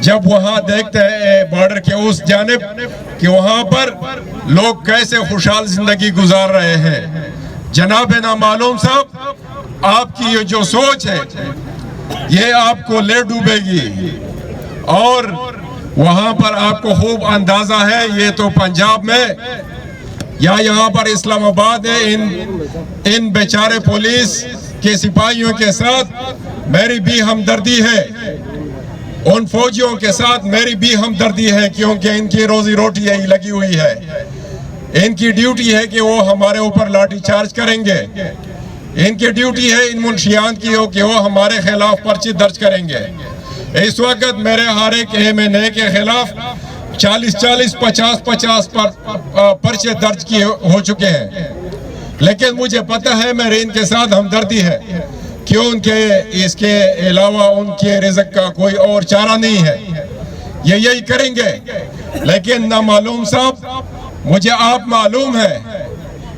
جب وہاں دیکھتے ہیں بارڈر کے اس جانب کہ وہاں پر لوگ کیسے خوشحال زندگی گزار رہے ہیں، جناب نامعلوم صاحب آپ کی یہ جو سوچ ہے یہ آپ کو لے ڈوبے گی، اور وہاں پر آپ کو خوب اندازہ ہے یہ تو پنجاب میں یا یہاں پر اسلام آباد ہے، ان بیچارے پولیس کے سپاہیوں کے ساتھ میری بھی ہمدردی ہے، ان فوجیوں کے ساتھ میری بھی ہمدردی ہے، کیونکہ ان کی روزی روٹی یہی لگی ہوئی ہے، ان کی ڈیوٹی ہے کہ وہ ہمارے اوپر لاٹھی چارج کریں گے، ان کی ڈیوٹی ہے ان منشیان کی ہو کہ وہ ہمارے خلاف پرچے درج کریں گے۔ اس وقت میرے ہر ایک MNA کے خلاف 40 50 پرچے درج کیے ہو چکے ہیں، لیکن مجھے پتہ ہے میرے ان کے ساتھ ہمدردی ہے، کیوں ان کے اس کے علاوہ ان کے رزق کا کوئی اور چارہ نہیں ہے، یہ یہی کریں گے۔ لیکن نامعلوم صاحب مجھے آپ معلوم ہے،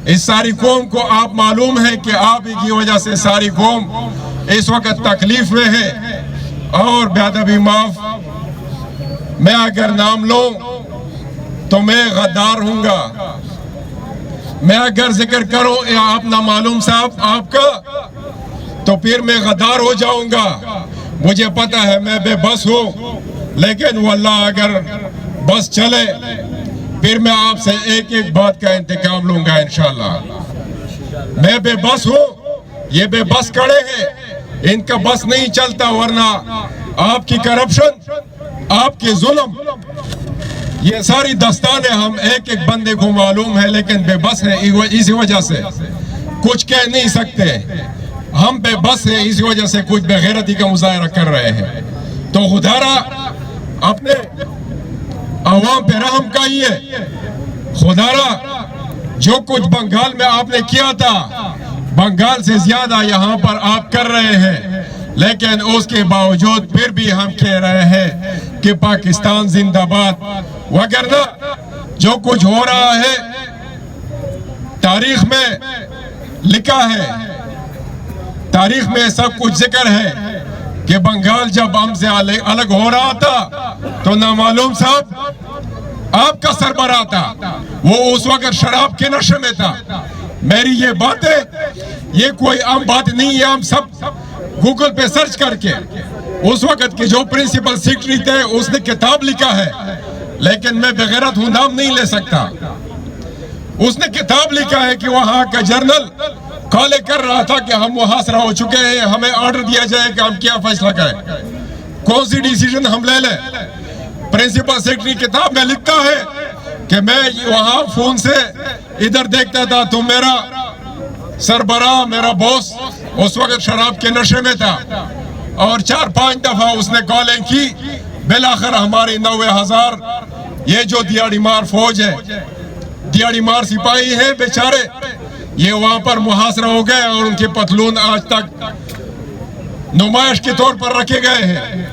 اس ساری قوم کو آپ معلوم ہے کہ آپ ہی کی وجہ سے ساری قوم اس وقت تکلیف میں ہے، اور بے ادبی معاف، میں اگر نام لوں تو میں غدار ہوں گا، میں اگر ذکر کروں آپ نامعلوم صاحب آپ کا تو پھر میں غدار ہو جاؤں گا۔ مجھے پتہ ہے میں بے بس ہوں، لیکن واللہ اگر بس چلے پھر میں آپ سے ایک ایک بات کا انتقام لوں گا انشاءاللہ۔ میں بے بس ہوں، یہ بے بس کھڑے ہیں، ان کا بس نہیں چلتا، ورنہ آپ کی کرپشن، آپ کی ظلم، یہ ساری داستانیں ہم ایک ایک بندے کو معلوم ہے، لیکن بے بس ہے، اسی وجہ سے کچھ کہہ نہیں سکتے، ہم بے بس ہیں، اسی وجہ سے کچھ بے غیرتی کا مظاہرہ کر رہے ہیں۔ تو خدارا اپنے عوام پہ رحم کائیے، خدارا جو کچھ بنگال میں آپ نے کیا تھا بنگال سے زیادہ یہاں پر آپ کر رہے ہیں، لیکن اس کے باوجود پھر بھی ہم کہہ رہے ہیں کہ پاکستان زندہ باد، وگرنہ جو کچھ ہو رہا ہے تاریخ میں لکھا ہے، تاریخ میں سب کچھ ذکر ہے کہ بنگال جب ہم سے الگ ہو رہا تھا تو نامعلوم صاحب آپ کا سربراہ تھا، وہ اس وقت شراب کے نشے میں تھا۔ میری یہ باتیں یہ کوئی عام بات نہیں ہے، ہم سب گوگل پہ سرچ کر کے اس وقت کے جو پرنسپل سیکرٹری تھے اس نے کتاب لکھا ہے، لیکن میں بغیرت ہوں نام نہیں لے سکتا۔ اس نے کتاب لکھا ہے کہ وہاں کا جرنل کالے کر رہا تھا کہ ہم محاصرہ ہو چکے ہیں، ہمیں آرڈر دیا جائے کہ ہم کیا فیصلہ کریں، کون سی ڈیسیجن ہم لے لیں۔ پرنسپل سیکرٹری کتاب میں لکھتا ہے کہ میں وہاں فون سے ادھر دیکھتا تھا تو میرا سربراہ، میرا باس اس وقت شراب کے نشے میں تھا، اور 4-5 دفعہ اس نے کالیں کی، بالآخر ہماری 90,000 یہ جو دیاڑی مار فوج ہے، دیاڑی مار سپاہی ہے بیچارے، یہ وہاں پر محاصرہ ہو گئے، اور ان کے پتلون آج تک نمائش کے طور پر رکھے گئے ہیں۔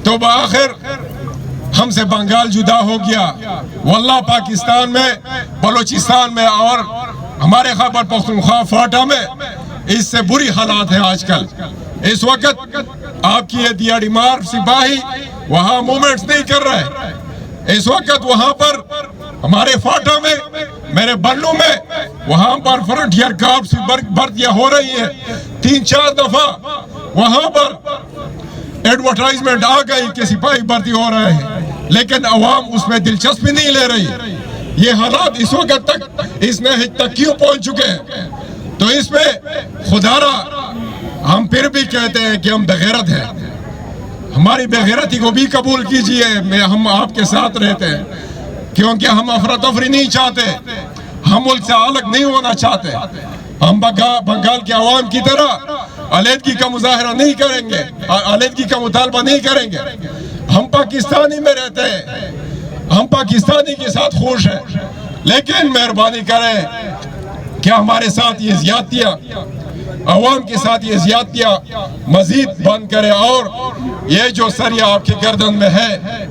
تو بآخر ہم سے بنگال جدا ہو گیا، واللہ پاکستان میں، بلوچستان میں اور ہمارے خیبر پختونخوا فاٹا میں اس سے بری حالات ہیں آج کل۔ اس وقت آپ کی یہ دیاڑی مار سپاہی وہاں مومنٹس نہیں کر رہے، اس وقت وہاں پر ہمارے فاٹا میں، میرے بنوں میں، وہاں پر فرنٹیئر کارپس بھرتیاں ہو رہی ہیں، 3-4 دفعہ وہاں پر ایڈورٹائزمنٹ آ گئی کہ سپاہی بھرتی ہو رہے ہیں، لیکن عوام اس میں دلچسپی نہیں لے رہی۔ یہ حالات اس وقت تک اس نہج تک کیوں پہنچ چکے ہیں؟ تو اس میں خدارا ہم پھر بھی کہتے ہیں کہ ہم بغیرت ہیں، ہماری بغیرتی کو بھی قبول کیجئے، ہم آپ کے ساتھ رہتے ہیں، کیونکہ ہم افراتفری نہیں چاہتے، ہم ملک سے الگ نہیں ہونا چاہتے، ہم بنگال کے عوام کی طرح علیحدگی کا مظاہرہ نہیں کریں گے، علیحدگی کا مطالبہ نہیں کریں گے، ہم پاکستانی میں رہتے ہیں، ہم پاکستانی کے ساتھ خوش ہیں، لیکن مہربانی کریں کہ ہمارے ساتھ یہ زیادتیاں، عوام کے ساتھ یہ زیادتیاں مزید بند کریں، اور یہ جو سریا آپ کے گردن میں ہے،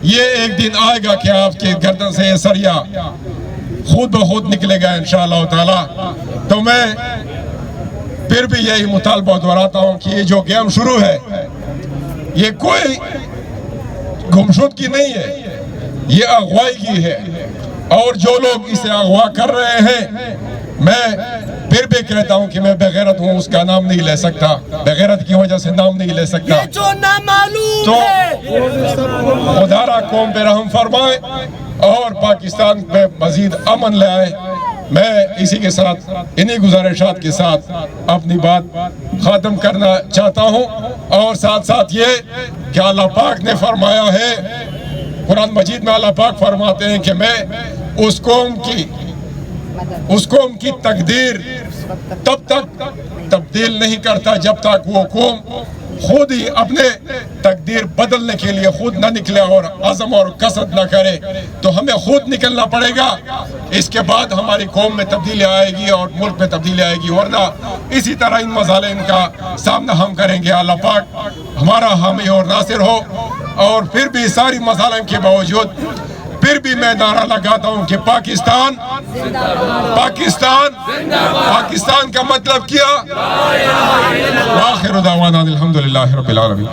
یہ ایک دن آئے گا کہ آپ کے گردن سے یہ سریا خود بخود نکلے گا انشاءاللہ تعالی۔ تو میں پھر بھی یہی مطالبہ دہراتا ہوں کہ یہ جو گیم شروع ہے، یہ کوئی گمشدگی نہیں ہے، یہ اغوائی کی ہے، اور جو لوگ اسے اغوا کر رہے ہیں، میں پھر بھی کہتا ہوں کہ میں بغیرت ہوں، اس کا نام نہیں لے سکتا، بغیرت کی وجہ سے نام نہیں لے سکتا۔ یہ جو نامعلوم تو ہے، خدا را قوم پہ رحم فرمائے اور پاکستان پہ مزید امن لے آئے۔ میں اسی کے ساتھ، انہی گزارشات کے ساتھ اپنی بات ختم کرنا چاہتا ہوں، اور ساتھ ساتھ یہ کہ اللہ پاک نے فرمایا ہے، قرآن مجید میں اللہ پاک فرماتے ہیں کہ میں اس قوم کی تقدیر تب تک تبدیل نہیں کرتا جب تک وہ قوم خود ہی اپنے تقدیر بدلنے کے لیے خود نہ نکلے اور عزم اور کسرت نہ کرے۔ تو ہمیں خود نکلنا پڑے گا، اس کے بعد ہماری قوم میں تبدیلی آئے گی اور ملک میں تبدیلی آئے گی، ورنہ اسی طرح ان مظالم کا سامنا ہم کریں گے۔ اللہ پاک ہمارا حامی اور ناصر ہو، اور پھر بھی ساری مظالم کے باوجود پھر بھی میں نعرہ لگاتا ہوں کہ پاکستان کا مطلب کیا؟ وآخر دعوانا الحمدللہ رب العالمین۔